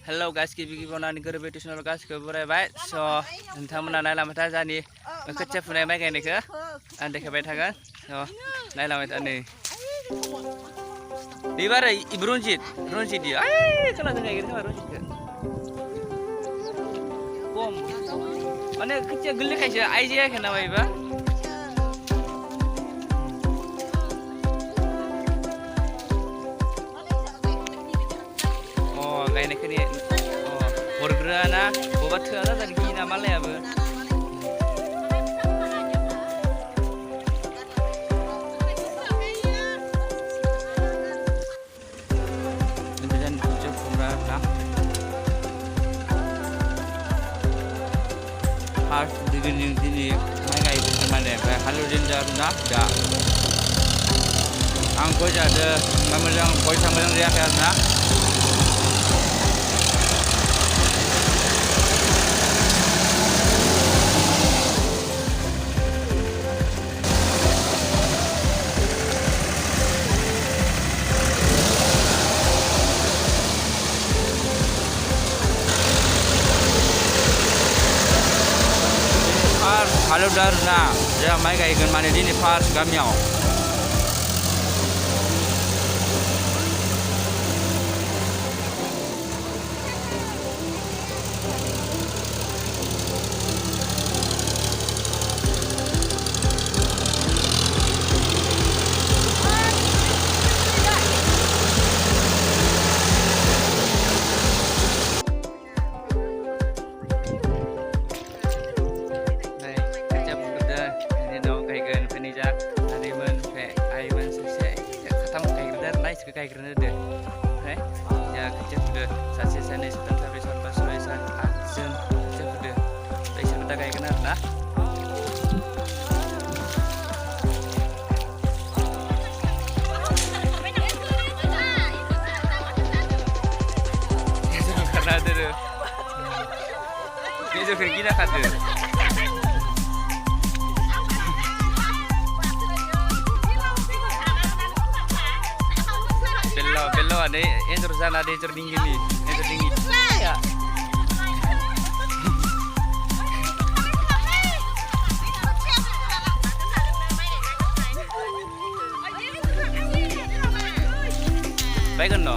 Hello guys, गिबि-गिबियावनो गोरोबै टिउसनाव गासिखौबो बरायबाय। स' नोंथांमोना नायलांबाय था जानि खोथिया फुनाय माइ गायनायखौ आं देखायबाय थागोन। स' नायलांबाय था नै। एबार रन्जित ओइ खोनादों गायगोन खोमा रन्जितखौ। खम माने खोथिया गोरलैखायसो आइ जायाखै नामा एबा? गायनायखौ ने हरग्रोआना बबा थोआ जाजानो guinea मालायाबो। Harus digiling sini, main kayak gitu mana? Kayak halus jenjar nak dah. Angkut ada, kami yang kau sama yang dia kerana. Halo Darna, dia main kayak gimana di pas gamiau. Kayak gini deh, ya kerja udah saksi sana sudah sampai sampai selesai aksen kerja udah, tapi sudah kayak gini lah. Karena ada deh, ini juga gini kan deh. Bello ada yang terusan ada yang tinggi nih, yang tinggi. Ya. Baikkan no.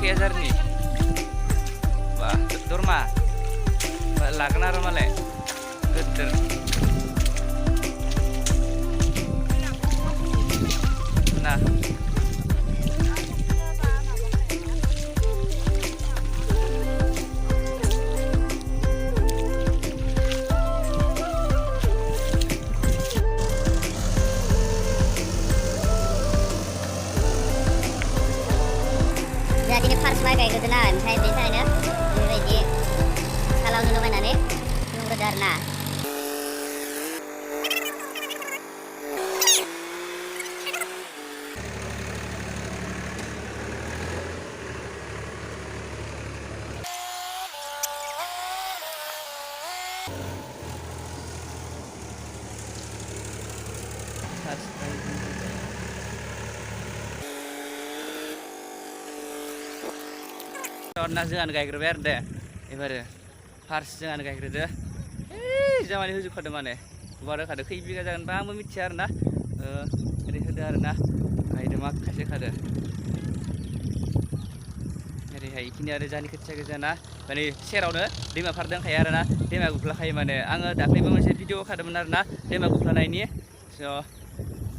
Kiajar nih. Wah, durma. Lagna rumale. Betul. Nah. Jadi pas main kayak gitu nah, saya biasanya ini kalau nunggu mana nih, nunggu Darna. Karena jangan kayak gitu deh, ibarat harus jangan kayak gitu deh. Zaman itu juga ada mana? Baru ada keibigan jangan paham membicara nah, ini sudah nah, kayak demak kasih kada. Jadi hai kini ada jani kecil ke sana, ini serawnya lima pardang kayak na, lima gupla kayak mana? Angga dapat masih video kada benar nah, lima gupla ini, so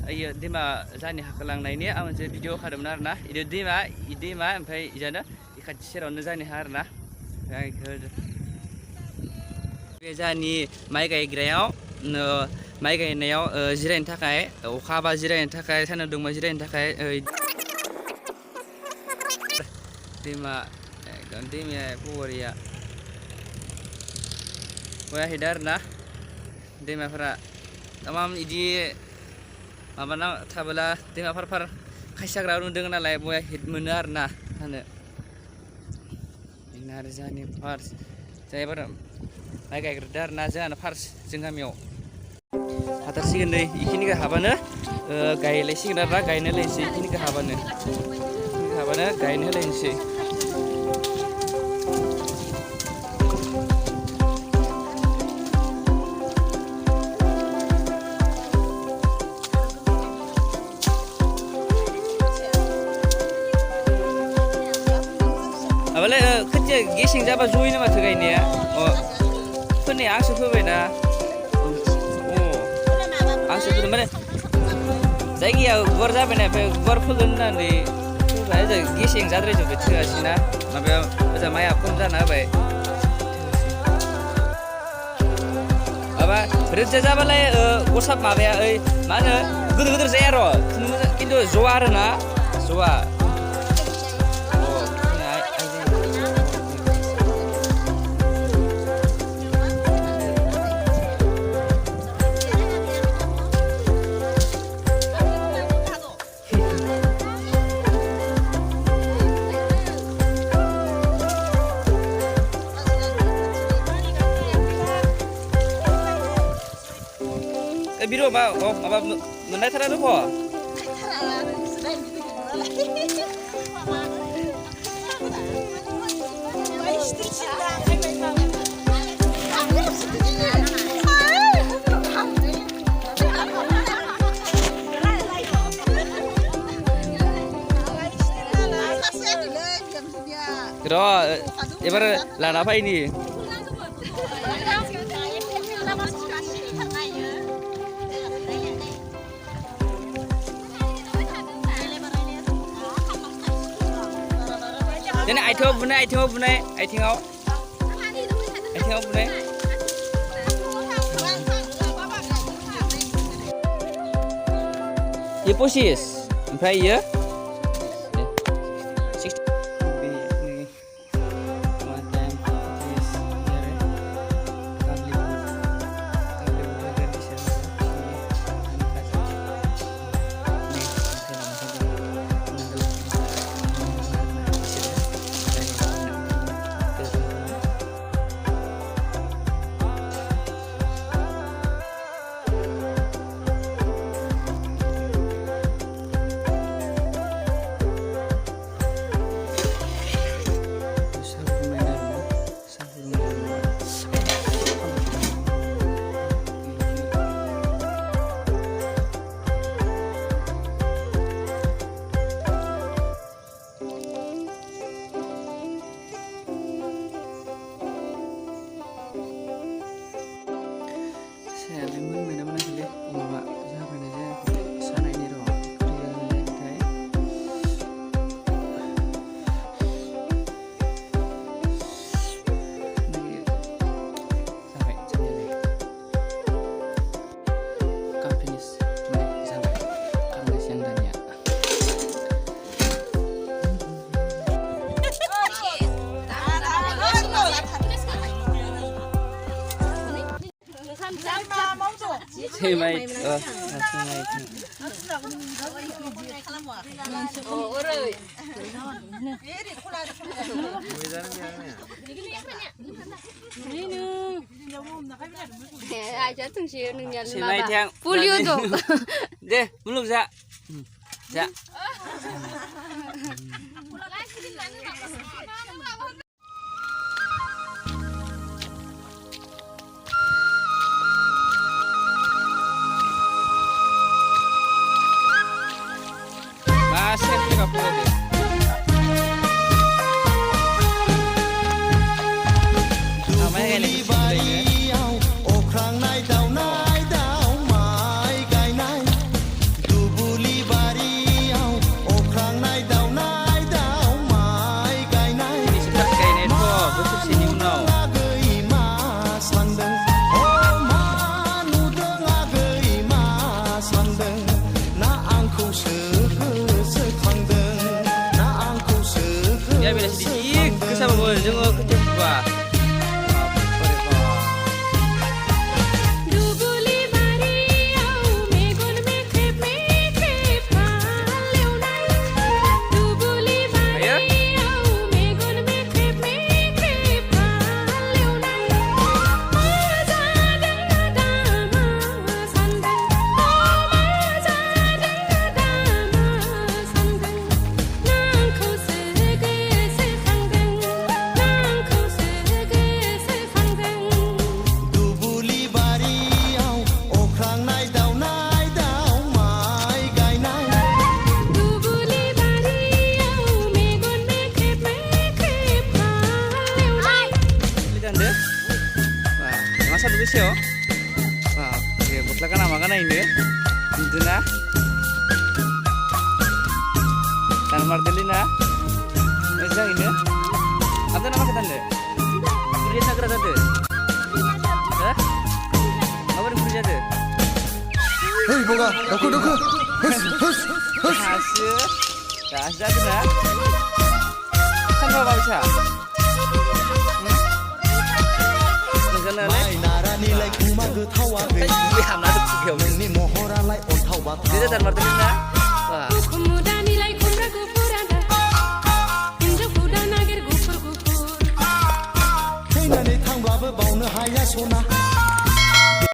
iya lima jani hakalang ini, masih video kada benar nah, ide lima, sampai ijana. Kacir orang zani harna, zani mai kayak gayau, mai kayak neo jirain takai, ukaba jirain takai, sana dong jirain takai, lima, ganti ya puria, wah hidar nah, lima para, tamam ini, apa nama tabela lima par, kasih kerana dengan nalai wah hid benar nah, ane. Narzani pars, saya ber, kayak gerdar nazan pars jengamiau. Atas sih nih, ini ke habana, gaya lesi kenapa gaya lesi, ini ke habana, gaya lesi. माबालाय खोथिया गेसें जाबा जयैनो माथो गायनाया फोनाया आंसो फोबायना आंसो फोदों माने जायगाया गुवार जाबायना ओमफ्राय गुवार फोगोन होननानै फोबाय गेसें जाद्रायजोब्बाय थोआसैना माबाया ओजा माइआ खम जाना होबाय माबा रोजा जाबालाय गसाब माबाया ओइ मा होनो गोदोर गोदोर जाया र' खिन्थु जवा आरोना जवा biru apa menai terlalu po Kira, ibar lana apa ini? Jadi aitau bunai aitingau bunai. Ini posis, ompray ya. Semai, semai. Semai tiang. Polio tu. Deh, belum za. Za. Masih tidak boleh. Namanya ini. Ya bila sedikit kesama dengan kecewa. सानसेयाव बाबरे गस्ला गाना मा गानायनो नुदोना दानमारदोलै ना मोजाङैनो आमदाना मा खोथानो बुरि साग्रा जादो हो माबोरै बुरि जादो Hei boga, doku. Hus. 다시 하구나. 상가가 bisa. Mai naranilai kuma getawa gei. Hamnadu kugiau. Noni mohoralai ontau batau. Dia dan martelina. Wah. Kumuda nilai kumra gupurada. Hindu kuda nagir gupur. Fैनानै थांब्लाबो बावनो हाया सना